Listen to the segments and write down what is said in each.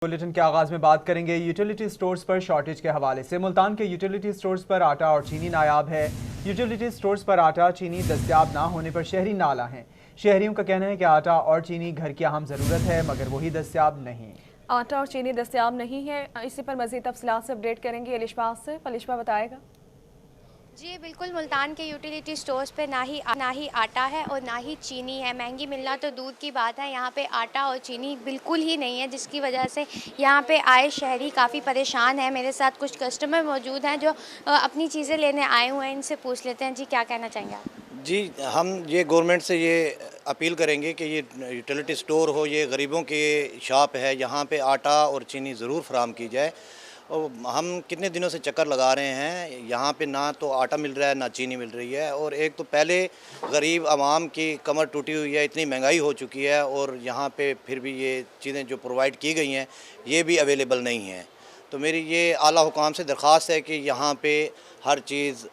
Bulletin के आगाज में बात करेंगे यूटिलिटी स्टोर्स पर शॉर्टेज के हवाले से। मुल्तान के यूटिलिटी स्टोर्स पर आटा और चीनी नायाब है। यूटिलिटी स्टोर्स पर आटा चीनी दस्तयाब ना होने पर शहरी नाला हैं। शहरियों का कहना है कि आटा और चीनी घर की अहम ज़रूरत है मगर वही दस्तयाब नहीं। आटा और चीनी दस्तयाब नहीं है। इसी पर मज़ीद तफसीलात से अपडेट करेंगे अलिशबा से। अलिशबा बताएगा। जी बिल्कुल, मुल्तान के यूटिलिटी स्टोर्स पे ना ही आटा है और ना ही चीनी है। महंगी मिलना तो दूर की बात है, यहाँ पे आटा और चीनी बिल्कुल ही नहीं है, जिसकी वजह से यहाँ पे आए शहरी काफ़ी परेशान है। मेरे साथ कुछ कस्टमर मौजूद हैं जो अपनी चीज़ें लेने आए हुए हैं। इनसे पूछ लेते हैं। जी क्या कहना चाहेंगे आप? जी हम ये गवर्नमेंट से ये अपील करेंगे कि ये यूटिलिटी स्टोर हो, ये गरीबों की शॉप है, यहाँ पे आटा और चीनी ज़रूर फराहम की जाए। और हम कितने दिनों से चक्कर लगा रहे हैं, यहाँ पे ना तो आटा मिल रहा है ना चीनी मिल रही है। और एक तो पहले गरीब आवाम की कमर टूटी हुई है, इतनी महंगाई हो चुकी है और यहाँ पे फिर भी ये चीज़ें जो प्रोवाइड की गई हैं ये भी अवेलेबल नहीं हैं। तो मेरी ये आला हुकाम से दरख्वास्त है कि यहाँ पे हर चीज़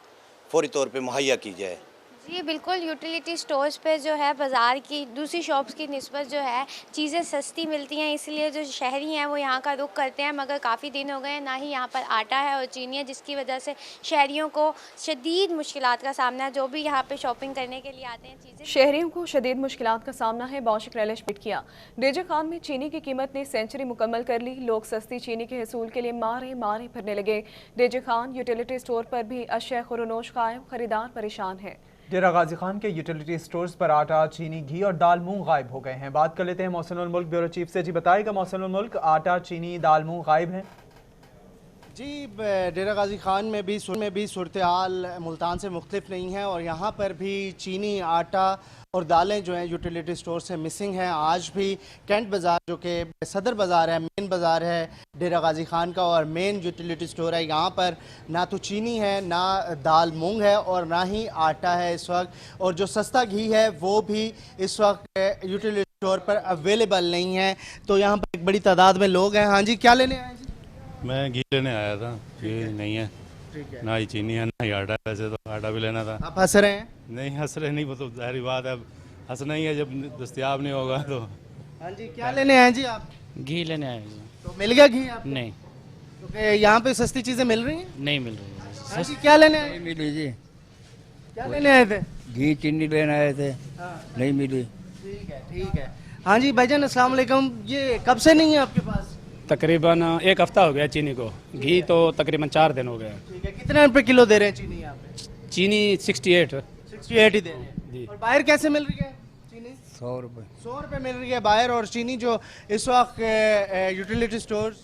फौरी तौर पे मुहैया की जाए। जी बिल्कुल, यूटिलिटी स्टोर्स पे जो है बाज़ार की दूसरी शॉप्स की निस्बत जो है चीज़ें सस्ती मिलती हैं, इसलिए जो शहरी हैं वो यहाँ का रुख करते हैं। मगर काफ़ी दिन हो गए हैं, ना ही यहाँ पर आटा है और चीनी है, जिसकी वजह से शहरियों को शदीद मुश्किलात का सामना है। जो भी यहाँ पे शॉपिंग करने के लिए आते हैं चीज़ें शहरियों को शदीद मुश्किलात का सामना है। बहुत शुक्रिया किया। डेजा खान में चीनी की कीमत ने सेंचुरी मुकम्मल कर ली। लोग सस्ती चीनी के हसूल के लिए मारे मारे फिरने लगे। डेजा खान यूटिलिटी स्टोर पर भी अशय खुरनोश कायम, खरीदार परेशान है। डेरा गाजी खान के यूटिलिटी स्टोर्स पर आटा, चीनी, घी और दाल मूंग गायब हो गए हैं। बात कर लेते हैं मौसम मुल्क ब्यूरो चीफ से। जी बताएगा मौसम मुल्क, आटा, चीनी, दाल मूंग गायब हैं। जी डेरा गाजी खान में भी सूरत हाल मुल्तान से मुख्तलिफ नहीं है और यहाँ पर भी चीनी, आटा और दालें जो हैं यूटिलिटी स्टोर से मिसिंग हैं। आज भी कैंट बाज़ार जो कि सदर बाज़ार है, मेन बाज़ार है डेरा गाजी खान का और मेन यूटिलिटी स्टोर है, यहाँ पर ना तो चीनी है, ना दाल मूंग है और ना ही आटा है इस वक्त। और जो सस्ता घी है वो भी इस वक्त यूटिलिटी स्टोर पर अवेलेबल नहीं है। तो यहाँ पर एक बड़ी तादाद में लोग हैं। हाँ जी, क्या लेने आए? मैं घी लेने आया था, घी नहीं है, ना ही चीनी है ना ही आटा। वैसे तो आटा भी लेना था। आप हंस रहे हैं? नहीं हंस रहे नहीं, वो तो जाहिर बात है, हंसना ही है जब दस्तयाब नहीं होगा तो। हाँ जी, क्या लेने आए जी आप? घी लेने आए जी। तो मिल गया घी आप? नहीं, तो यहाँ पे सस्ती चीजें मिल रही हैं? नहीं मिल रही है। हाँ जी, क्या लेने आए? नहीं मिली जी। क्या लेने आए थे? घी चीनी लेने आए थे। हाँ। नहीं मिली। ठीक है, ठीक है। हाँ जी भाईजान, अस्सलाम वालेकुम। ये कब से नहीं है आपके पास? तकरीबन एक हफ्ता हो गया चीनी को, घी तो तकरीबन 4 दिन हो गए। ठीक है, कितने रुपए किलो दे रहे हैं चीनी यहाँ पे? चीनी 68 68 ही दे रहे हैं जी। और बाहर कैसे मिल रही है चीनी? 100 रुपये। 100 रुपए मिल रही है बाहर। और चीनी जो इस वक्त यूटिलिटी स्टोर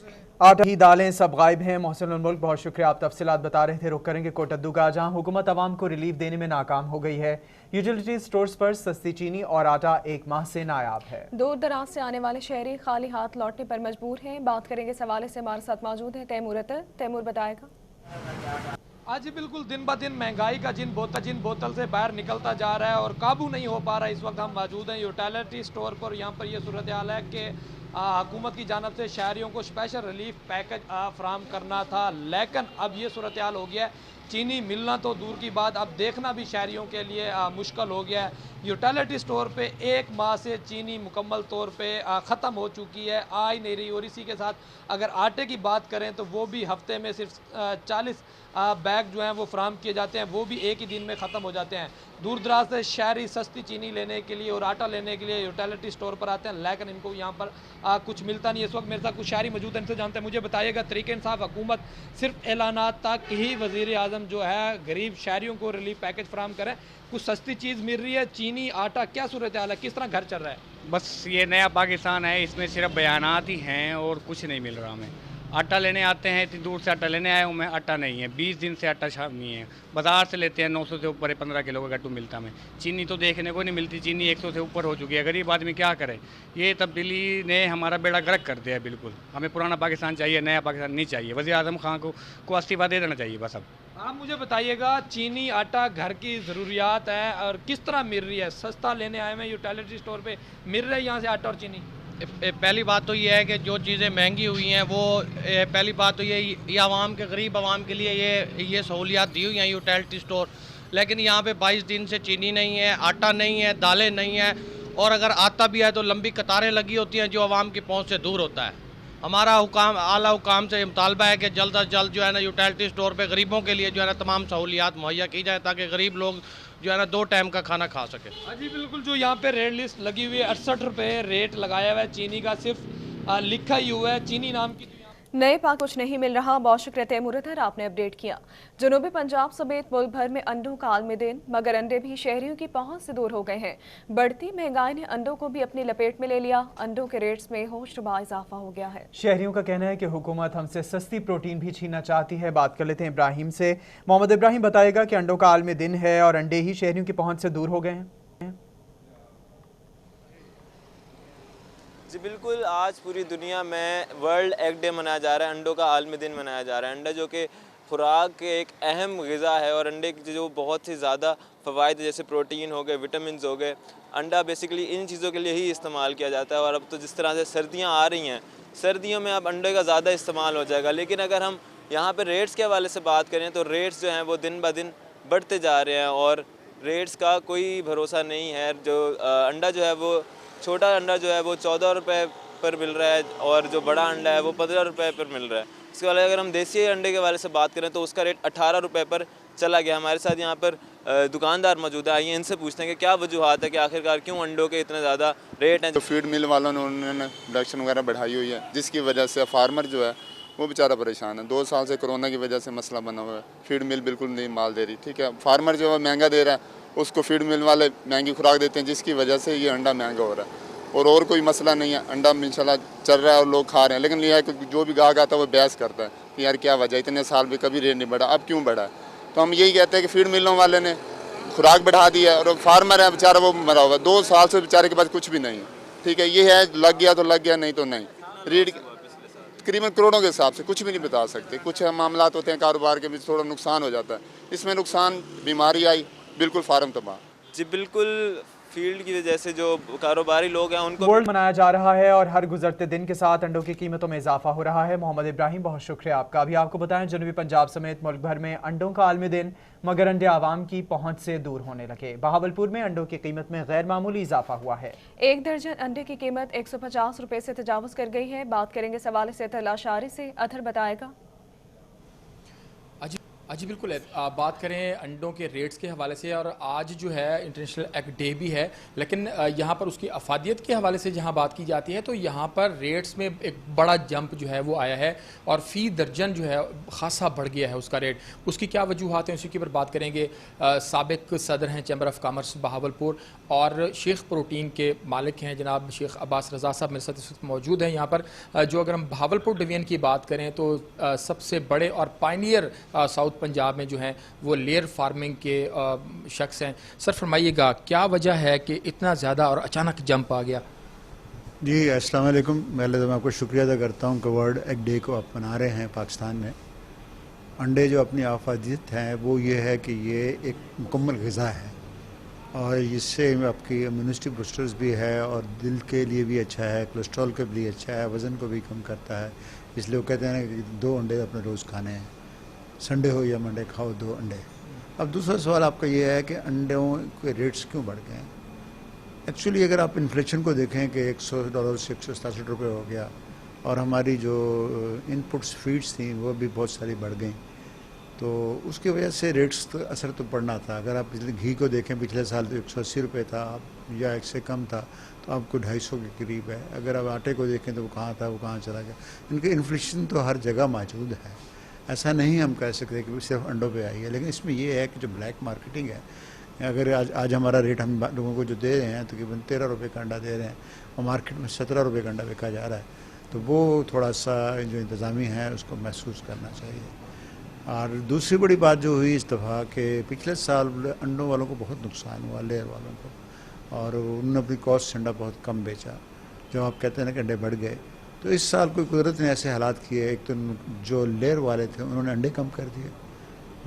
आटा, घी, दालें सब गायब हैं। मोहसिन मुल्क बहुत शुक्रिया, आप तफसीलात बता रहे थे। रुक करेंगे कोटद्दू का, जहाँ हुकूमत आवाम को रिलीफ देने में नाकाम हो गई है। यूटिलिटी स्टोर्स पर सस्ती चीनी और आटा 1 माह से नायाब है। दूर दराज से आने वाले शहरी खाली हाथ लौटने पर मजबूर हैं। बात करेंगे इस हवाले से। हमारे साथ मौजूद है तैमूर अतर। तैमूर बताएगा। आज बिल्कुल दिन ब दिन महंगाई का जिन बोतल से बाहर निकलता जा रहा है और काबू नहीं हो पा रहा है। इस वक्त हम मौजूद हैं यूटिलिटी स्टोर पर। यहाँ पर यह सूरत हाल है कि हुकूमत की जानब से शहरियों को स्पेशल रिलीफ पैकेज फराहम करना था, लेकिन अब ये सूरत हाल हो गया है। चीनी मिलना तो दूर की बात, अब देखना भी शहरियों के लिए मुश्किल हो गया है। यूटिलिटी स्टोर पे 1 माह से चीनी मुकम्मल तौर पे ख़त्म हो चुकी है, आ ही नहीं रही। और इसी के साथ अगर आटे की बात करें तो वो भी हफ्ते में सिर्फ 40 बैग जो हैं वो फराहम किए जाते हैं, वो भी एक ही दिन में ख़त्म हो जाते हैं। दूर दराज से शहरी सस्ती चीनी लेने के लिए और आटा लेने के लिए यूटिलिटी स्टोर पर आते हैं, लेकिन इनको यहाँ पर कुछ मिलता नहीं है। इस वक्त मेरे साथ कुछ शहरी मौजूद हैं, इनसे जानते हैं। मुझे बताइएगा, तरीके इंसाफ हुकूमत सिर्फ ऐलानात तक ही वज़ीर आज़म जो है गरीब शहरियों को रिलीफ पैकेज फराहम करें, कुछ सस्ती चीज़ मिल रही है, चीनी, आटा, क्या सूरत हाल है, किस तरह घर चल रहा है? बस ये नया पाकिस्तान है, इसमें सिर्फ बयानात ही हैं और कुछ नहीं मिल रहा हमें। आटा लेने आते हैं, इतनी दूर से आटा लेने आया हूँ मैं, आटा नहीं है। 20 दिन से आटा शाम नहीं है। बाज़ार से लेते हैं 900 से ऊपर है, 15 किलो का गट्टू मिलता हमें। चीनी तो देखने को नहीं मिलती, चीनी 100 से ऊपर हो चुकी है। गरीब आदमी क्या करे? ये तब्दीली ने हमारा बेड़ा गर्क कर दिया है बिल्कुल। हमें पुराना पाकिस्तान चाहिए, नया पाकिस्तान नहीं चाहिए। वज़ीर आज़म खान को इस्तीफ़ा दे देना चाहिए बस। अब आप मुझे बताइएगा, चीनी, आटा घर की ज़रूरियात है और किस तरह मिल रही है? सस्ता लेने आए हैं यूटिलिटी स्टोर पर, मिल रहा है यहाँ से आटा और चीनी? पहली बात तो ये है कि जो चीज़ें महंगी हुई हैं वो पहली बात तो ये आवाम के गरीब आवाम के लिए ये सहूलियात दी हुई हैं यूटिलिटी स्टोर। लेकिन यहाँ पे 22 दिन से चीनी नहीं है, आटा नहीं है, दालें नहीं है और अगर आता भी है तो लंबी कतारें लगी होती हैं जो आवाम की पहुँच से दूर होता है। हमारा हुकाम आला हुकाम से मुतालबा है कि जल्द अज जल्द जो है ना यूटिलिटी स्टोर पे गरीबों के लिए जो है ना तमाम सहूलियात मुहैया की जाए ताकि गरीब लोग जो है ना 2 टाइम का खाना खा सके। जी बिल्कुल, जो यहाँ पे रेट लिस्ट लगी हुई है 68 रुपये रेट लगाया हुआ है चीनी का, सिर्फ लिखा ही हुआ है चीनी नाम की। नए पाक कुछ नहीं मिल रहा, बौशुक्र तैमुरतर आपने अपडेट किया। जनूबी पंजाब समेत मुल्क भर में अंडों का आलमी दिन, मगर अंडे भी शहरियों की पहुंच से दूर हो गए हैं। बढ़ती महंगाई ने अंडों को भी अपनी लपेट में ले लिया। अंडों के रेट्स में होशरुबा इजाफा हो गया है। शहरियों का कहना है कि हुकूमत हमसे सस्ती प्रोटीन भी छीनना चाहती है। बात कर लेते हैं इब्राहिम से। मोहम्मद इब्राहिम बताएगा कि अंडों का आलमी दिन है और अंडे ही शहरियों की पहुंच से दूर हो गए हैं। जी बिल्कुल, आज पूरी दुनिया में वर्ल्ड एग डे मनाया जा रहा है, अंडों का आलमी दिन मनाया जा रहा है। अंडा जो कि खुराक के एक अहम ग़िज़ा है और अंडे की जो बहुत सी ज़्यादा फ़वाइद जैसे प्रोटीन हो गए, विटामिन हो गए, अंडा बेसिकली इन चीज़ों के लिए ही इस्तेमाल किया जाता है। और अब तो जिस तरह से सर्दियाँ आ रही हैं, सर्दियों में अब अंडे का ज़्यादा इस्तेमाल हो जाएगा। लेकिन अगर हम यहाँ पर रेट्स के हवाले से बात करें तो रेट्स जो हैं वो दिन ब दिन बढ़ते जा रहे हैं और रेट्स का कोई भरोसा नहीं है। जो अंडा जो है वो छोटा अंडा जो है वो 14 रुपये पर मिल रहा है और जो बड़ा अंडा है वो 15 रुपये पर मिल रहा है। इसके अलावा अगर हम देसी अंडे के वाले से बात करें तो उसका रेट 18 रुपये पर चला गया। हमारे साथ यहाँ पर दुकानदार मौजूद है, आइए इनसे पूछते हैं कि क्या वजूहत है कि आखिरकार क्यों अंडों के इतने ज़्यादा रेट हैं। तो फीड मिल वालों ने उन्होंने प्रोडक्शन वगैरह बढ़ाई हुई है, जिसकी वजह से फार्मर जो है वो बेचारा परेशान है। 2 साल से कोरोना की वजह से मसला बना हुआ है, फीड मिल बिल्कुल नहीं माल दे रही। ठीक है, फार्मर जो है महंगा दे रहा है, उसको फीड मिल वाले महंगी खुराक देते हैं, जिसकी वजह से ये अंडा महंगा हो रहा है। और कोई मसला नहीं है, अंडा इंशाल्लाह चल रहा है और लोग खा रहे हैं। लेकिन यह है कि जो भी गाहक आता है वो बहस करता है कि यार क्या वजह, इतने साल भी कभी रेट नहीं बढ़ा, अब क्यों बढ़ा है। तो हम यही कहते हैं कि फीड मिलों वाले ने खुराक बढ़ा दी है और फार्मर है बेचारा वो मरा हुआ है। 2 साल से बेचारे के पास कुछ भी नहीं है। ठीक है, ये है लग गया तो लग गया, नहीं तो नहीं। रेट तकरीबन करोड़ों के हिसाब से कुछ भी नहीं बता सकते। कुछ मामला होते हैं कारोबार के बीच थोड़ा नुकसान हो जाता है, इसमें नुकसान बीमारी आई, बिल्कुल फार्म तबाह। जी बिल्कुल, फील्ड की वजह से जो कारोबारी लोग हैं उनको वर्ल्ड मनाया जा रहा है और हर गुजरते दिन के साथ अंडों की कीमतों में इजाफा हो रहा है। मोहम्मद इब्राहिम, बहुत शुक्रिया आपका। अभी आपको बताएं, जनूबी पंजाब समेत मुल्क भर में अंडों का आलमी दिन, मगर अंडे आवाम की पहुंच से दूर होने लगे। बहावलपुर में अंडों की कीमत में गैर मामूली इजाफा हुआ है। 1 दर्जन अंडे की कीमत 150 रुपये से तजावुज कर गई है। बात करेंगे सवाल से तलाशारी से, अथर बताएगा। जी बिल्कुल, बात करें अंडों के रेट्स के हवाले से, और आज जो है इंटरनेशनल एग डे भी है, लेकिन यहाँ पर उसकी अफादियत के हवाले से जहाँ बात की जाती है तो यहाँ पर रेट्स में एक बड़ा जंप जो है वो आया है और फ़ी दर्जन जो है ख़ासा बढ़ गया है उसका रेट। उसकी क्या वजूहत हैं, उसी के ऊपर बात करेंगे। साबिक सदर हैं चैम्बर ऑफ कॉमर्स बहावलपुर और शेख प्रोटीन के मालिक हैं जनाब शेख अब्बास रज़ा साहब मेरे साथ इस वक्त मौजूद हैं यहाँ पर। जो अगर हम बहावलपुर डिवीज़न की बात करें तो सबसे बड़े और पायनियर साउथ पंजाब में जो है वो लेयर फार्मिंग के शख्स हैं। सर फरमाइएगा, क्या वजह है कि इतना ज़्यादा और अचानक जंप आ गया? जी अस्सलाम वालेकुम। पहले तो मैं आपको शुक्रिया अदा करता हूँ कि वर्ल्ड एग डे को आप मना रहे हैं पाकिस्तान में। अंडे जो अपनी आफादियत हैं वो ये है कि ये एक मुकम्मल ग़िज़ा है और इससे आपकी इम्यूनिटी बूस्टर्स भी है और दिल के लिए भी अच्छा है, कोलेस्ट्रॉल के लिए अच्छा है, वज़न को भी कम करता है। इसलिए वो कहते हैं कि 2 अंडे अपने रोज़ खाने हैं, संडे हो या मंडे खाओ 2 अंडे। अब दूसरा सवाल आपका ये है कि अंडों के रेट्स क्यों बढ़ गए हैं। एक्चुअली अगर आप इन्फ्लेशन को देखें कि $100 से 167 रुपये हो गया और हमारी जो इनपुट्स फीड्स थी वो भी बहुत सारी बढ़ गई, तो उसकी वजह से रेट्स तो असर तो पड़ना था। अगर आप पिछले घी को देखें, पिछले साल तो 180 रुपये था या इससे कम था, तो आपको 250 के करीब है। अगर आप आटे को देखें तो वो कहाँ था, वो कहाँ चला गया। इनके इन्फ्लेशन तो हर जगह मौजूद है, ऐसा नहीं हम कह सकते कि सिर्फ अंडों पे आई है। लेकिन इसमें ये है कि जो ब्लैक मार्केटिंग है, अगर आज हमारा रेट हम लोगों को जो दे रहे हैं तकरीबन 13 रुपये का अंडा दे रहे हैं और मार्केट में 17 रुपये का अंडा बिका जा रहा है, तो वो थोड़ा सा जो इंतज़ामी है उसको महसूस करना चाहिए। और दूसरी बड़ी बात जो हुई इस दफ़ा कि पिछले साल अंडों वालों को बहुत नुकसान हुआ, लेयर वालों को, और उन्होंने अपनी कॉस्ट से अंडा बहुत कम बेचा। जो आप कहते हैं ना कि अंडे बढ़ गए, तो इस साल कोई कुदरत ने ऐसे हालात किए, एक तो जो लेयर वाले थे उन्होंने अंडे कम कर दिए,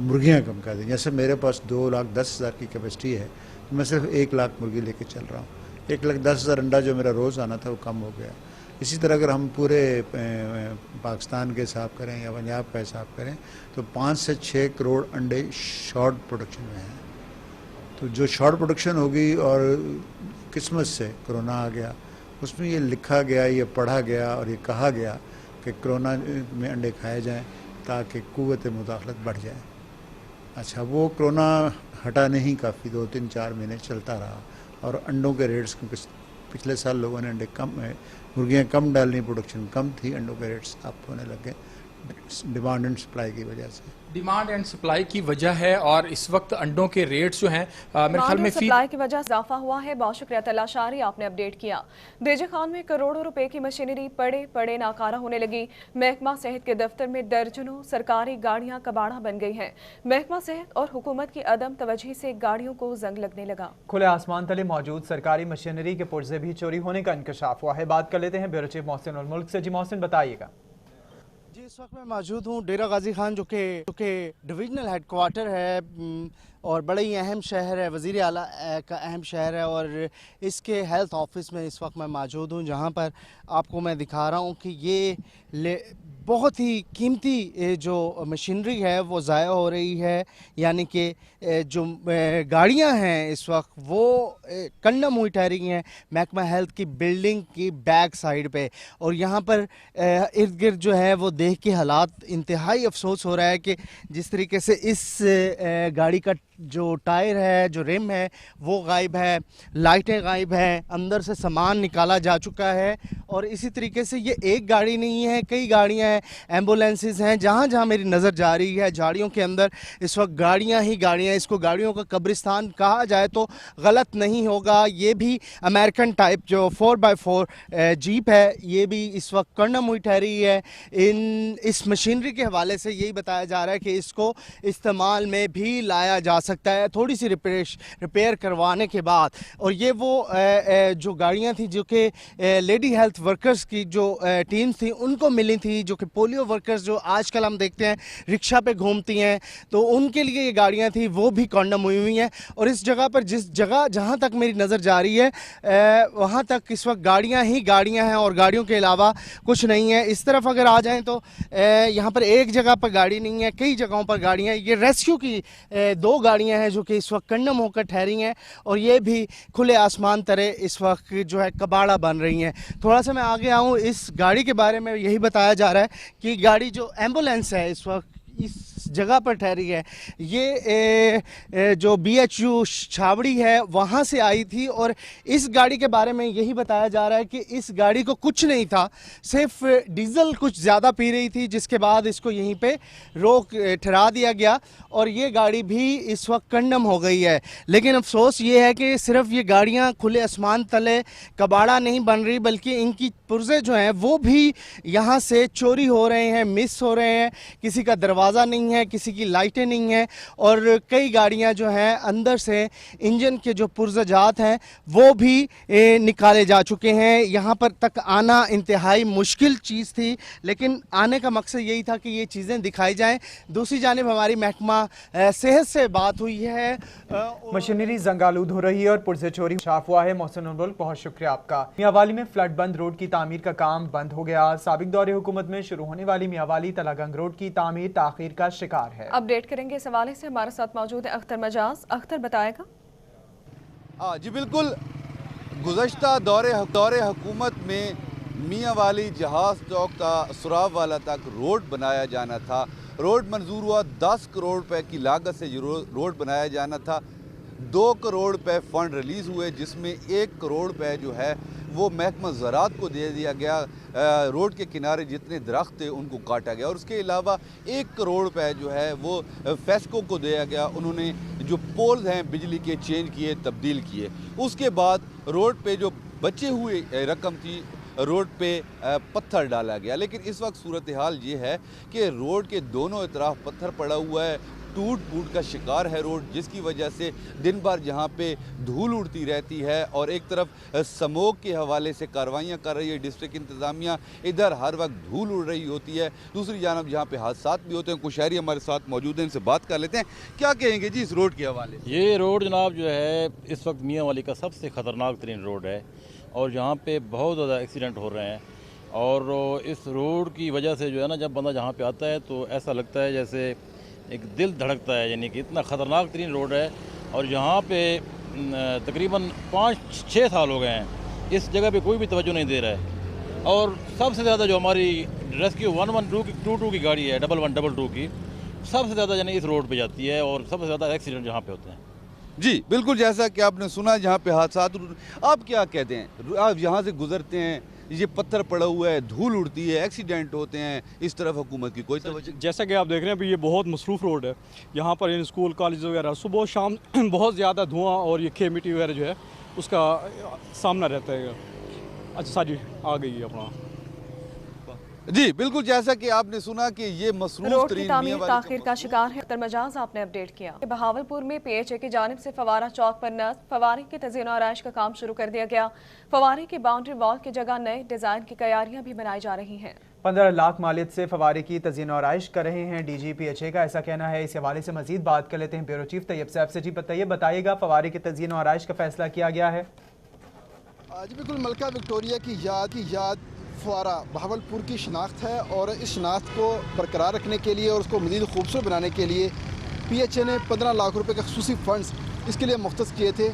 मुर्गियाँ कम कर दी। जैसे मेरे पास 2,10,000 की कैपेसिटी है, तो मैं सिर्फ 1 लाख मुर्गी लेके चल रहा हूँ। 1,10,000 अंडा जो मेरा रोज़ आना था वो कम हो गया। इसी तरह अगर हम पूरे पाकिस्तान के हिसाब करें या पंजाब का हिसाब करें तो 5 से 6 करोड़ अंडे शॉर्ट प्रोडक्शन में हैं। तो जो शॉर्ट प्रोडक्शन होगी और किस्मत से कोरोना आ गया, उसमें ये लिखा गया, ये पढ़ा गया और ये कहा गया कि कोरोना में अंडे खाए जाएं ताकि क़ुव्वत मुदाखलत बढ़ जाए। अच्छा, वो कोरोना हटा नहीं, काफ़ी 2-3-4 महीने चलता रहा और अंडों के रेट्स, क्योंकि पिछले साल लोगों ने अंडे कम मुर्गियाँ कम डालनी, प्रोडक्शन कम थी, अंडों के रेट्स अप होने लगे डिमांड एंड सप्लाई की वजह से। डिमांड एंड सप्लाई की वजह है और इस वक्त अंडों के रेट्स जो हैं मेरे ख्याल में सप्लाई की वजह से इजाफा हुआ है। बहुत शुक्रिया तला शारी, आपने अपडेट किया। देजे खान में करोड़ों रुपए की मशीनरी पड़े नाकारा होने लगी। महकमा सेहत के दफ्तर में दर्जनों सरकारी गाड़ियां कबाड़ा बन गई हैं। महकमा सेहत और हुकूमत की अदम तवज्जो से गाड़ियों को जंग लगने लगा। खुले आसमान तले मौजूद सरकारी मशीनरी के पुर्जे भी चोरी होने का इंकशाफ हुआ है। बात कर लेते हैं ब्यूरो चीफ मोहसिन उल मुल्क से। जी मोहसिन, बताइएगा। जी, इस वक्त मैं मौजूद हूँ डेरा गाजी खान, जो कि डिविजनल हेडक्वार्टर है और बड़ा ही अहम शहर है, वज़ीर आला का अहम शहर है। और इसके हेल्थ ऑफिस में इस वक्त मैं मौजूद हूँ, जहाँ पर आपको मैं दिखा रहा हूँ कि ये बहुत ही कीमती जो मशीनरी है वो ज़ाया हो रही है। यानी कि जो गाड़ियाँ हैं इस वक्त वो कंडम हुई ठहरी हैं महकमा हेल्थ की बिल्डिंग की बैक साइड पे। और यहाँ पर इर्द गिर्द जो है वो देख के हालात इंतहाई अफसोस हो रहा है कि जिस तरीके से इस गाड़ी का जो टायर है, जो रिम है, वो गायब है, लाइटें गायब हैं, अंदर से सामान निकाला जा चुका है। और इसी तरीके से ये एक गाड़ी नहीं है, कई गाड़ियां हैं, एम्बुलेंसेस हैं। जहाँ जहाँ मेरी नज़र जा रही है झाड़ियों के अंदर इस वक्त गाड़ियां ही गाड़ियां। इसको गाड़ियों का कब्रिस्तान कहा जाए तो गलत नहीं होगा। ये भी अमेरिकन टाइप जो 4x4 जीप है, ये भी इस वक्त कंडम हुई ठहरी है। इस मशीनरी के हवाले से यही बताया जा रहा है कि इसको इस्तेमाल में भी लाया जा सकता है थोड़ी सी रिपेयर करवाने के बाद। और ये वो जो गाड़ियां थी जो कि लेडी हेल्थ वर्कर्स की जो टीम थी उनको मिली थी, जो कि पोलियो वर्कर्स जो आजकल हम देखते हैं रिक्शा पे घूमती हैं, तो उनके लिए ये गाड़ियां थी, वो भी कंडम हुई हैं। और इस जगह पर जिस जगह जहां तक मेरी नज़र जा रही है वहां तक इस वक्त गाड़ियां ही गाड़ियां हैं और गाड़ियों के अलावा कुछ नहीं है। इस तरफ अगर आ जाएं तो यहाँ पर एक जगह पर गाड़ी नहीं है, कई जगहों पर गाड़ियाँ। ये रेस्क्यू की 2 गाड़ियां हैं जो कि इस वक्त कंडम होकर ठहरी हैं और ये भी खुले आसमान तले इस वक्त जो है कबाड़ा बन रही हैं। थोड़ा सा मैं आगे आऊँ, इस गाड़ी के बारे में यही बताया जा रहा है कि गाड़ी जो एम्बुलेंस है इस वक्त इस जगह पर ठहरी है, ये जो BHU छावड़ी है वहाँ से आई थी। और इस गाड़ी के बारे में यही बताया जा रहा है कि इस गाड़ी को कुछ नहीं था, सिर्फ डीजल कुछ ज़्यादा पी रही थी, जिसके बाद इसको यहीं पे रोक ठहरा दिया गया और ये गाड़ी भी इस वक्त कंडम हो गई है। लेकिन अफसोस ये है कि सिर्फ ये गाड़ियाँ खुले आसमान तले कबाड़ा नहीं बन रही, बल्कि इनकी पुर्जे जो हैं वो भी यहाँ से चोरी हो रहे हैं, मिस हो रहे हैं। किसी का दरवाज़ा नहीं है, किसी की लाइटें नहीं हैं और कई गाड़ियां जो हैं अंदर से इंजन के जो पुर्जाजात हैं वो भी निकाले जा चुके हैं। यहाँ पर तक आना इंतहाई मुश्किल चीज़ थी, लेकिन आने का मकसद यही था कि ये चीज़ें दिखाई जाएं। दूसरी जानिब हमारी महकमा सेहत से बात हुई है, मशीनरी जंगालूद हो रही है और पुर्जे चोरी साफ हुआ है। मोहसिन उल मुल्क, बहुत शुक्रिया आपका। मियांवाली में फ्लड बंद रोड की तामीर का काम बंद हो गया। साबिक दौरे हुकूमत में शुरू होने वाली मियांवाली तलागंग रोड की तामीर ताखीर का शिकार है। अपडेट करेंगे इस हवाले से, हमारे साथ मौजूद है अख्तर मजाज। अख्तर, बताएगा। जी बिल्कुल, गुज़श्ता दौरे हुकूमत में मियांवाली जहाज़ चौक का सुराव वाला तक रोड बनाया जाना था। रोड मंजूर हुआ, 10 करोड़ रुपए की लागत से रोड बनाया जाना था। 2 करोड़ रुपए फ़ंड रिलीज़ हुए, जिसमें 1 करोड़ रुपए जो है वो महकमा ज़राअत को दे दिया गया। रोड के किनारे जितने दरख्त थे उनको काटा गया और उसके अलावा 1 करोड़ रुपए जो है वो फेस्को को दिया गया। उन्होंने जो पोल्स हैं बिजली के चेंज किए, तब्दील किए। उसके बाद रोड पे जो बचे हुए रकम थी रोड पे पत्थर डाला गया। लेकिन इस वक्त सूरत हाल ये है कि रोड के दोनों तरफ पत्थर पड़ा हुआ है, टूट फूट का शिकार है रोड, जिसकी वजह से दिन भर जहाँ पे धूल उड़ती रहती है और एक तरफ स्मोक के हवाले से कार्रवाइयाँ कर रही है डिस्ट्रिक्ट इंतज़ामिया, इधर हर वक्त धूल उड़ रही होती है। दूसरी जानब जहाँ पे हादसात भी होते हैं, कुछ शहरी हमारे साथ मौजूद हैं, इनसे बात कर लेते हैं। क्या कहेंगे जी इस रोड के हवाले से? ये रोड जनाब जो है इस वक्त मियांवाली का सबसे ख़तरनाक तरीन रोड है और यहाँ पे बहुत ज़्यादा एक्सीडेंट हो रहे हैं। और इस रोड की वजह से जो है ना, जब बंदा जहाँ पे आता है तो ऐसा लगता है जैसे एक दिल धड़कता है, यानी कि इतना ख़तरनाक तरीन रोड है। और यहाँ पे तकरीबन 5-6 साल हो गए हैं, इस जगह पे कोई भी तवज्जो नहीं दे रहा है। और सबसे ज़्यादा जो हमारी रेस्क्यू 112 की 22 की गाड़ी है, 1122 की, सबसे ज़्यादा यानी इस रोड पे जाती है और सबसे ज़्यादा एक्सीडेंट जहाँ पे होते हैं। जी बिल्कुल, जैसा कि आपने सुना जहाँ पे हादसा, आप क्या कहते हैं, आप यहाँ से गुजरते हैं, ये पत्थर पड़ा हुआ है, धूल उड़ती है, एक्सीडेंट होते हैं, इस तरफ हुकूमत की कोई तवज्जो? जैसा कि आप देख रहे हैं अभी ये बहुत मसरूफ़ रोड है, यहाँ पर इन स्कूल कॉलेज वगैरह सुबह शाम बहुत ज़्यादा धुआं और ये खे मिट्टी वगैरह जो है उसका सामना रहता है। अच्छा साजी आ गई है अपना। जी बिल्कुल, जैसा कि आपने सुना कि ये मसरूफ रोड की तामीर ताखिर का शिकार है। अख्तर मजाज आपने अपडेट किया। बहावलपुर में PHA की जानिब से फवारा चौक पर नस्ब फवारे के तज़ीन और आराइश का काम शुरू कर दिया गया। फवारे की बाउंड्री वॉल की जगह नए डिजाइन की तैयारियां भी बनाई जा रही हैं। 15 लाख मालियत से फवारे की तज़ीन और आराइश कर रहे हैं DG PHA का ऐसा कहना है। इस हवाले से मजीद बात कर लेते हैं ब्यूरो चीफ तैयब साहब से। जी बताइएगा, फवारे की तज़ीन और आराइश का फैसला किया गया है? जी बिल्कुल, मलका विक्टोरिया की याद फवारा बहावलपुर की शनाख्त है और इस शनाख्त को बरकरार रखने के लिए और उसको मज़ीद खूबसूरत बनाने के लिए PHA ने 15 लाख रुपए के खसूसी फ़ंड्स इसके लिए मुख्तस किए थे,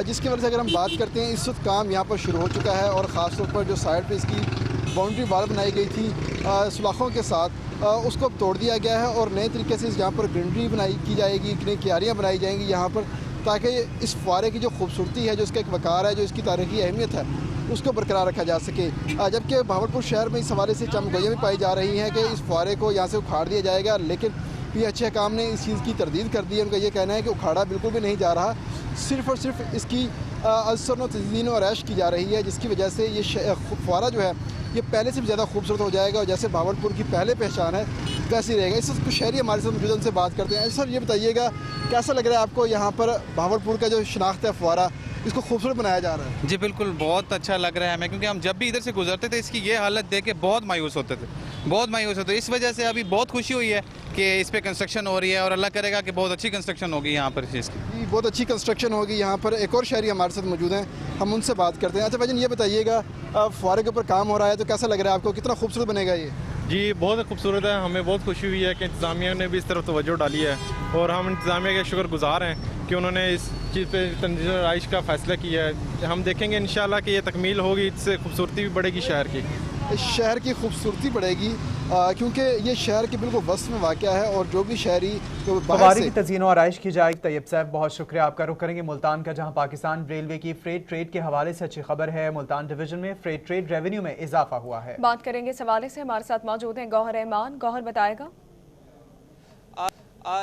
जिसकी वजह से अगर हम बात करते हैं इस वक्त काम यहाँ पर शुरू हो चुका है और ख़ास तौर पर जो साइड पे इसकी बाउंड्री वाल बनाई गई थी सुलाखों के साथ, उसको अब तोड़ दिया गया है और नए तरीके से यहाँ पर ग्रीनरी बनाई की जाएगी, नई क्यारियाँ बनाई जाएंगी यहाँ पर, ताकि इस फुआरे की जो खूबसूरती है, जो इसका एक वकार है, जो इसकी तारीखी अहमियत है, उसको बरकरार रखा जा सके। जबकि बहावलपुर शहर में इस हवाले से चमगोइयाँ भी पाई जा रही हैं कि इस फुआरे को यहाँ से उखाड़ दिया जाएगा, लेकिन PHA काम ने इस चीज़ की तरदीद कर दी है। उनका ये कहना है कि उखाड़ा बिल्कुल भी नहीं जा रहा, सिर्फ़ और सिर्फ इसकी असर व तज़ीन और आराइश की जा रही है, जिसकी वजह से ये फुआरा जो है ये पहले से भी ज़्यादा खूबसूरत हो जाएगा और जैसे बहावलपुर की पहले पहचान है वैसे ही रहेगा। इस वक्त कुछ शहरी हमारे साथ मौजूद, उनसे बात करते हैं। सर ये बताइएगा, कैसा लग रहा है आपको यहाँ पर बहावलपुर का जो शनाख्त है फुआरा, इसको खूबसूरत बनाया जा रहा है? जी बिल्कुल, बहुत अच्छा लग रहा है हमें, क्योंकि हम जब भी इधर से गुजरते थे इसकी ये हालत देख के बहुत मायूस होते थे, बहुत मायूस होते। इस वजह से अभी बहुत खुशी हुई है कि इस पे कंस्ट्रक्शन हो रही है और अल्लाह करेगा कि बहुत अच्छी कंस्ट्रक्शन होगी यहाँ पर चीज़ की। बहुत अच्छी कंस्ट्रक्शन होगी यहाँ पर। एक और शहरी हमारे साथ मौजूद हैं, हम उनसे बात करते हैं। अच्छा भाईजान ये बताइएगा, फुआरे के ऊपर काम हो रहा है तो कैसा लग रहा है आपको, कितना खूबसूरत बनेगा ये? जी बहुत खूबसूरत है, हमें बहुत खुशी हुई है कि इंतज़ामिया ने भी इस तरफ तवज्जो डाली है और हम इंतज़ामिया के शुक्रगुजार हैं कि उन्होंने इस चीज़ पे तंजीम आराइश का फ़ैसला किया है। हम देखेंगे इंशाल्लाह कि ये तकमील होगी, इससे खूबसूरती भी बढ़ेगी शहर की। शहर की खूबसूरती बढ़ेगी क्योंकि ये शहर के बिल्कुल वस्त में वाक़या है और जो भी शहरी फवारे की तज़ीन और आराइश की जाएगी। तैयब साहब बहुत शुक्रिया आपका। रुख करेंगे मुल्तान का, जहां पाकिस्तान रेलवे की फ्रेट ट्रेड के हवाले से अच्छी खबर है। मुल्तान डिवीजन में फ्रेट ट्रेड रेवेन्यू में इजाफा हुआ है। बात करेंगे इस हवाले से, हमारे साथ मौजूद हैं गौहर रहमान। गौहर बताएगा।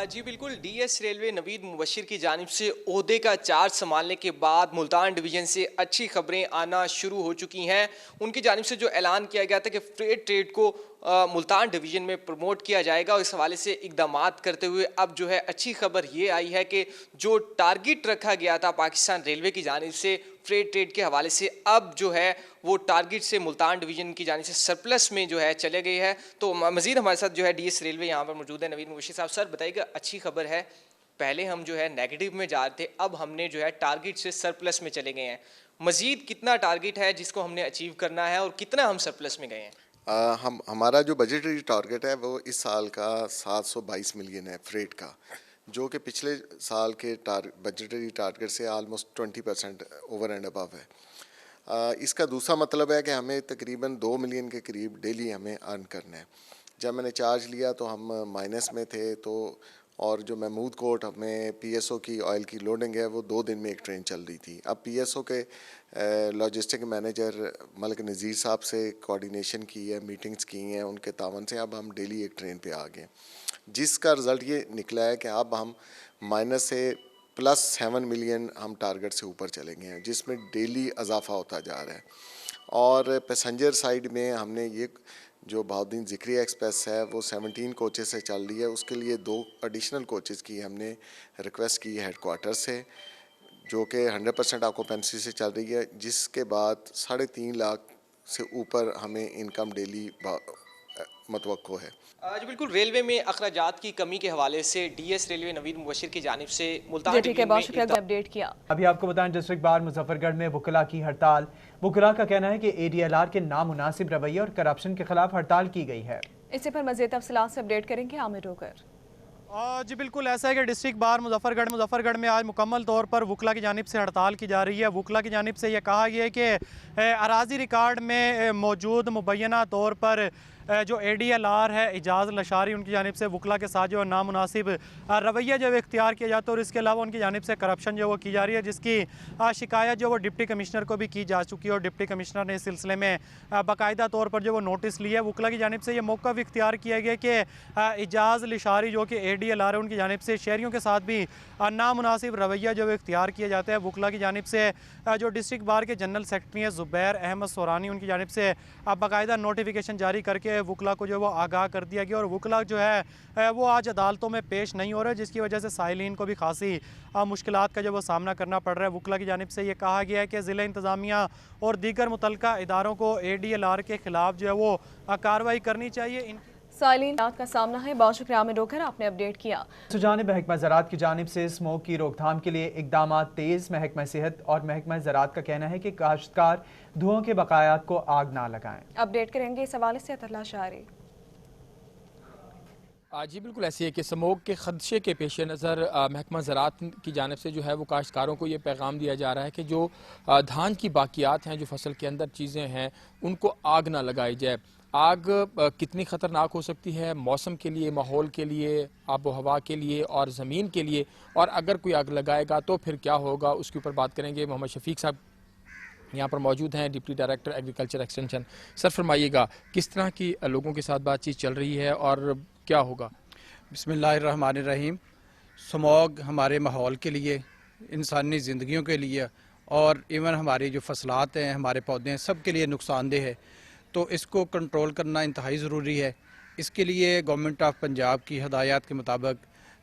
जी बिल्कुल, DS रेलवे नवीद मुबशिर की जानिब से ओहदे का चार्ज संभालने के बाद मुल्तान डिवीज़न से अच्छी खबरें आना शुरू हो चुकी हैं। उनकी जानिब से जो ऐलान किया गया था कि फ्रेट ट्रेड को मुल्तान डिवीज़न में प्रमोट किया जाएगा और इस हवाले से इकदामात करते हुए अब जो है अच्छी खबर ये आई है कि जो टारगेट रखा गया था पाकिस्तान रेलवे की जानिब से फ्रेट ट्रेड के हवाले से, अब जो है वो टारगेट से मुल्तान डिवीज़न की जानिब से सरप्लस में जो है चले गई है। तो मज़ीद हमारे साथ जो है DS रेलवे यहाँ पर मौजूद है, नवीद मुबशिर साहब। सर बताइएगा, अच्छी खबर है, पहले हम जो है नेगेटिव में जा रहे थे, अब हमने जो है टारगेट से सरप्लस में चले गए हैं। मज़ीद कितना टारगेट है जिसको हमने अचीव करना है और कितना हम सरप्लस में गए हैं? हमारा जो बजटरी टारगेट है वो इस साल का 722 मिलियन है फ्रेट का, जो कि पिछले साल के बजटरी टारगेट से आलमोस्ट 20% ओवर एंड अबव है। इसका दूसरा मतलब है कि हमें तकरीबन 2 मिलियन के करीब डेली हमें अर्न करना है। जब मैंने चार्ज लिया तो हम माइनस में थे, तो और जो महमूद कोट हमें PSO की ऑयल की लोडिंग है वो 2 दिन में एक ट्रेन चल रही थी। अब PSO के लॉजिस्टिक मैनेजर मलिक नज़ीर साहब से कोऑर्डिनेशन की है, मीटिंग्स की हैं, उनके तावन से अब हम डेली एक ट्रेन पे आ गए, जिसका रिज़ल्ट ये निकला है कि अब हम माइनस से +7 मिलियन हम टारगेट से ऊपर चले गए हैं, जिसमें डेली इजाफा होता जा रहा है। और पैसेंजर साइड में हमने ये जो बहाउद्दीन ज़िक्री एक्सप्रेस है वो 17 कोचेस से चल रही है, उसके लिए 2 एडिशनल कोचेस की हमने रिक्वेस्ट की हेडक्वार्टर से, जो कि 100% ऑक्यूपेंसी से चल रही है, जिसके बाद 3.5 लाख से ऊपर हमें इनकम डेली मतवक्को है। जी बिल्कुल, रेलवे में अखराजात की कमी के हवाले से DS रेलवे नवीद मुबशिर की जानिब से मुल्तान अपडेट किया। अभी आपको बताएं, डिस्ट्रिक्ट बार मुजफ्फरगढ़ में वुकला की हड़ताल। वुकला का कहना है कि ADLR के नामुनासिब रवैये और करप्शन के खिलाफ हड़ताल की गई है। इसी पर मज़ीद तफसीलात से अपडेट करेंगे आमिर होकर। जी बिल्कुल ऐसा है कि डिस्ट्रिक्ट बार मुजफ्फरगढ़ में आज मुकम्मल तौर पर वुकला की जानिब से हड़ताल की जा रही है। वुकला की जानिब से यह कहा गया है कि अराजी रिकॉर्ड में मौजूद मुबैना तौर पर जो ADLR है एजाज़ लशारी उनकी जानिब से वकला के साथ जो नामुनासिब रवैया जो इख्तियार किया जाता है और इसके अलावा उनकी जानिब से करप्शन जो वो की जा रही है, जिसकी शिकायत जो वो डिप्टी कमिश्नर को भी की जा चुकी है और डिप्टी कमिश्नर ने इस सिलसिले में बाकायदा तौर पर जो वो नोटिस लिया है। वकला की जानिब से ये मौक़िफ़ इख्तियार किया गया कि एजाज़ लशारी जो कि ADLR है उनकी जानिब से शहरियों के साथ भी नामुनासिब रवैया जो इख्तियार किया जाता है। वकला की जानिब से जो डिस्ट्रिक्ट बार के जनरल सेक्रेटरी हैं ज़ुबैर अहमद सोरानी उनकी जानिब से बाकायदा नोटिफिकेशन जारी करके वकला को जो वो आगाह कर दिया गया और वकला जो है वो आज अदालतों में पेश नहीं हो रहे, जिसकी वजह से साइलिन को भी खासी मुश्किलात का जो वो सामना करना पड़ रहा है। वकला की जानिब से ये कहा गया है कि ज़िला इंतज़ामिया और दीगर मुतल्लिका इदारों को ADLR के ख़िलाफ़ जो है वो कार्रवाई करनी चाहिए। साइलिन का सामना है। बहुत शुक्रिया आमिर डोकर, आपने अपडेट किया। सुजानिब महकमा ज़राअत की जानिब से स्मोक की रोकथाम के लिए इकदाम तेज़। महकमा सेहत और महकमा ज़राअत का कहना है कि काश्तकार धुओं के बकायात को आग ना लगाएं। अपडेट करेंगे इस हवाले से अतरला शारी। जी बिल्कुल ऐसी है कि स्मोक के खदशे के पेश नज़र महकमा ज़राअत की जानिब से जो है वो काश्तकारों को ये पैगाम दिया जा रहा है कि जो धान की बाकियात हैं, जो फसल के अंदर चीज़ें हैं, उनको आग ना लगाई जाए। आग कितनी ख़तरनाक हो सकती है मौसम के लिए, माहौल के लिए, आबो हवा के लिए और ज़मीन के लिए, और अगर कोई आग लगाएगा तो फिर क्या होगा, उसके ऊपर बात करेंगे। मोहम्मद शफीक साहब यहाँ पर मौजूद हैं, deputy director agriculture extension. Sir फरमाइएगा किस तरह की लोगों के साथ बातचीत चल रही है और क्या होगा? बिस्मिल्लाहिर्रहमानिर्रहीम। स्मॉग हमारे माहौल के लिए, इंसानी ज़िंदगियों के लिए और इवन हमारी जो फसलात हैं, हमारे पौधे हैं, सब के लिए नुकसानदेह है। तो इसको कंट्रोल करना इंतहाई ज़रूरी है। इसके लिए गवर्नमेंट ऑफ पंजाब की हदायत के मुताबिक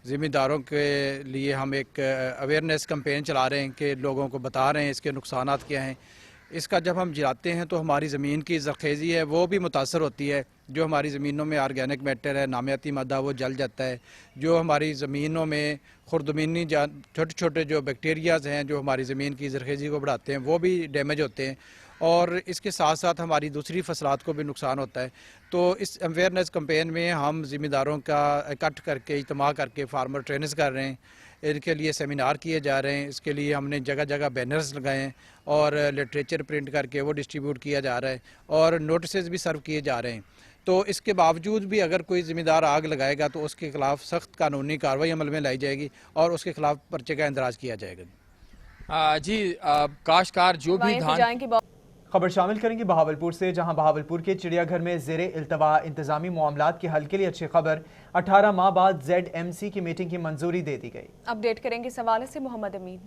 ज़िम्मेदारों के लिए हम एक अवेयरनेस कैंपेन चला रहे हैं कि लोगों को बता रहे हैं इसके नुकसानात क्या हैं। इसका जब हम जलाते हैं तो हमारी ज़मीन की ज़रख़ेज़ी है वो भी मुतासर होती है। जो हमारी ज़मीनों में ऑर्गेनिक मैटर है, नामियाती मादा, वो जल जाता है। जो हमारी ज़मीनों में खुर्दमीनी छोटे छोटे जो बैक्टीरियाज़ हैं जो हमारी ज़मीन की ज़रख़ेज़ी को बढ़ाते हैं, वो भी डैमेज होते हैं और इसके साथ साथ हमारी दूसरी फसलात को भी नुकसान होता है। तो इस अवेयरनेस कैंपेन में हम ज़िम्मेदारों का इकट्ठ करके, इज्तिमा करके फार्मर ट्रेनर्स कर रहे हैं। इनके लिए सेमिनार किए जा रहे हैं। इसके लिए हमने जगह जगह बैनर्स लगाए हैं और लिटरेचर प्रिंट करके वो डिस्ट्रीब्यूट किया जा रहा है और नोटिस भी सर्व किए जा रहे हैं। तो इसके बावजूद भी अगर कोई ज़िम्मेदार आग लगाएगा तो उसके खिलाफ सख्त कानूनी कार्रवाई अमल में लाई जाएगी और उसके खिलाफ पर्चे का इंदराज किया जाएगा। जी काश्तकार जो भी धान खबर शामिल करेंगे बहावलपुर से, जहां बहावलपुर के चिड़ियाघर में ज़ेरे इल्तवा इंतजामी मामलात के हल के लिए अच्छी खबर। 18 माह बाद ZMC की मीटिंग की मंजूरी दे दी गई। अपडेट करेंगे इस हवाले से मोहम्मद अमीन।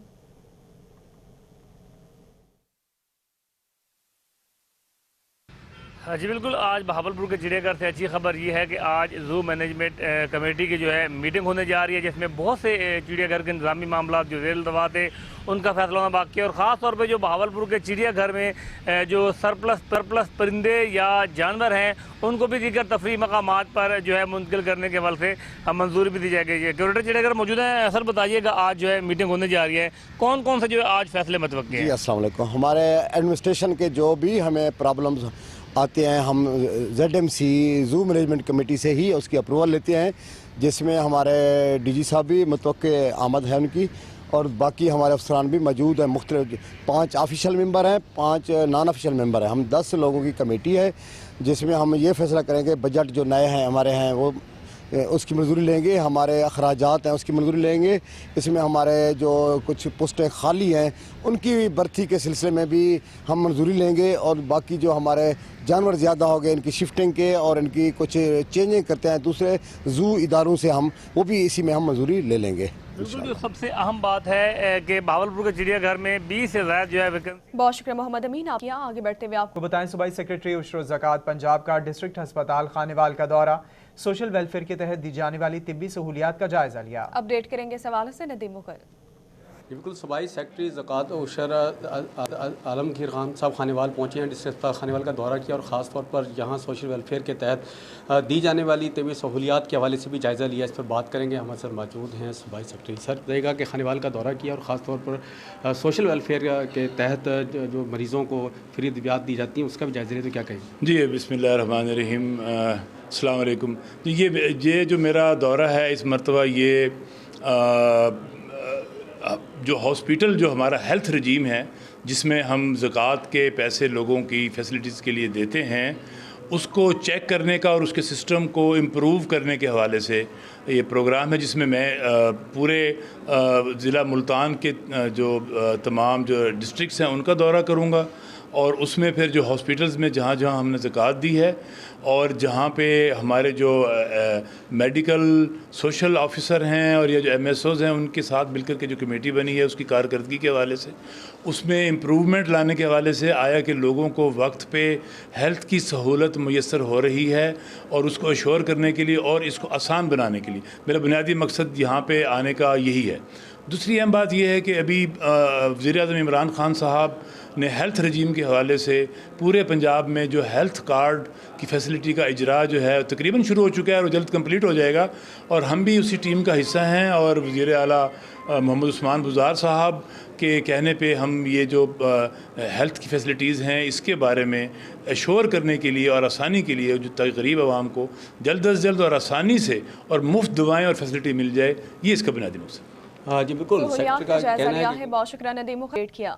हाँ जी बिल्कुल, आज बहावलपुर के चिड़ियाघर से अच्छी खबर ये है कि आज जू मैनेजमेंट कमेटी की जो है मीटिंग होने जा रही है, जिसमें बहुत से चिड़ियाघर के इंतजामी मामला जो रेल दवा थे उनका फैसला होना बाकी है। और ख़ास तौर पे जो बहावलपुर के चिड़ियाघर में जो सरप्लस परिंदे या जानवर हैं उनको भी दीगर तफरी मकामात पर जो है मुंतकिल करने के हवाले से मंजूरी भी दी जाएगी। क्यूरेटर चिड़ियाघर मौजूद हैं। सर बताइएगा आज जो है मीटिंग होने जा रही है, कौन कौन से जो है आज फैसले मतवक्की हैं? अस्सलाम वालेकुम। हमारे एडमिनिस्ट्रेशन के जो भी हमें प्रॉब्लम्स आते हैं हम ZMC जू मैनेजमेंट कमेटी से ही उसकी अप्रूवल लेते हैं, जिसमें हमारे DG साहब भी मुतवक्के आमद है उनकी और बाकी हमारे अफसरान भी मौजूद हैं। मुख्तलिफ 5 ऑफिशियल मेंबर हैं, 5 नॉन ऑफिशियल मेंबर हैं। हम 10 लोगों की कमेटी है जिसमें हम ये फैसला करेंगे बजट जो नए हैं हमारे हैं वो उसकी मंजूरी लेंगे, हमारे अखराजात हैं उसकी मंजूरी लेंगे। इसमें हमारे जो कुछ पोस्टें खाली हैं उनकी भर्ती के सिलसिले में भी हम मंजूरी लेंगे और बाकी जो हमारे जानवर ज़्यादा हो गए इनकी शिफ्टिंग के और इनकी कुछ चेंजिंग करते हैं दूसरे जू इदारों से हम वो भी इसी में हम मंजूरी ले लेंगे। बिल्कुल, जो सबसे अहम बात है कि बहावलपुर के चिड़ियाघर में 20 से ज़्यादा जो है वैकेंसी। बहुत शुक्रिया मोहम्मद अमीन। आप यहाँ आगे बढ़ते हुए आपको बताएं सूबाई सेक्रेटरी उशर ज़कात पंजाब का डिस्ट्रिक्ट अस्पताल खानेवाल का दौरा, सोशल वेलफेयर के तहत दी जाने वाली तिब्बी सहूलियात का जायजा लिया। अपडेट करेंगे इस हवाले से नदीम मुगल। बिल्कुल, सूबाई सेक्रेटरी ज़कात उशर आलमगीर खान साहब खानेवाल पहुँचे हैं, डिस्ट्रिक्ट अस्पताल खानेवाल का दौरा किया और ख़ास तौर पर यहाँ सोशल वेलफेयर के तहत दी जाने वाली तबी सहूलियात के हवाले से भी जायज़ा लिया। इस पर बात करेंगे। हमारे सर मौजूद हैं सूबाई सेक्रेटरी। सर बताइएगा कि खानेवाल का दौरा किया और ख़ास तौर पर सोशल वेलफेयर के तहत जो मरीज़ों को फ्री अद्वियात दी जाती हैं उसका भी जायज़ा लिया, तो क्या कहेंगे? जी बिस्मिल्लाहिर्रहमानिर्रहीम, अस्सलाम वालेकुम। ये जो मेरा दौरा है इस मरतबा ये जो हॉस्पिटल जो हमारा हेल्थ रजीम है जिसमें हम ज़कात के पैसे लोगों की फैसिलिटीज़ के लिए देते हैं उसको चेक करने का और उसके सिस्टम को इम्प्रूव करने के हवाले से ये प्रोग्राम है, जिसमें मैं पूरे ज़िला मुल्तान के जो तमाम जो डिस्ट्रिक्ट्स हैं उनका दौरा करूँगा और उसमें फिर जो हॉस्पिटल्स में जहाँ जहाँ हमने ज़कात दी है और जहाँ पे हमारे जो मेडिकल सोशल ऑफिसर हैं और या जो MSOs हैं उनके साथ मिलकर के जो कमेटी बनी है उसकी कारकर्दगी के हवाले से, उसमें इम्प्रूवमेंट लाने के हवाले से आया कि लोगों को वक्त पे हेल्थ की सहूलत मुयस्सर हो रही है और उसको अश्योर करने के लिए और इसको आसान बनाने के लिए मेरा बुनियादी मकसद यहाँ पे आने का यही है। दूसरी अहम बात यह है कि अभी वज़ीर-ए-आज़म इमरान खान साहब ने हेल्थ रजीम के हवाले से पूरे पंजाब में जो हेल्थ कार्ड की फैसिलिटी का इजरा जो है तकरीबन शुरू हो चुका है और जल्द कंप्लीट हो जाएगा और हम भी उसी टीम का हिस्सा हैं और वज़ीर आला मोहम्मद उस्मान बुज़ार साहब के कहने पे हम ये जो हेल्थ की फैसिलिटीज़ हैं इसके बारे में एश्योर करने के लिए और आसानी के लिए जो गरीब आवाम को जल्द अज जल्द और आसानी से और मुफ्त दवाएँ और फैसिलिटी मिल जाए, ये इसका बुनियादी मकसद। हाँ जी बिल्कुल, सेक्टर का कहना है बहुत शुक्रिया नदीम किया।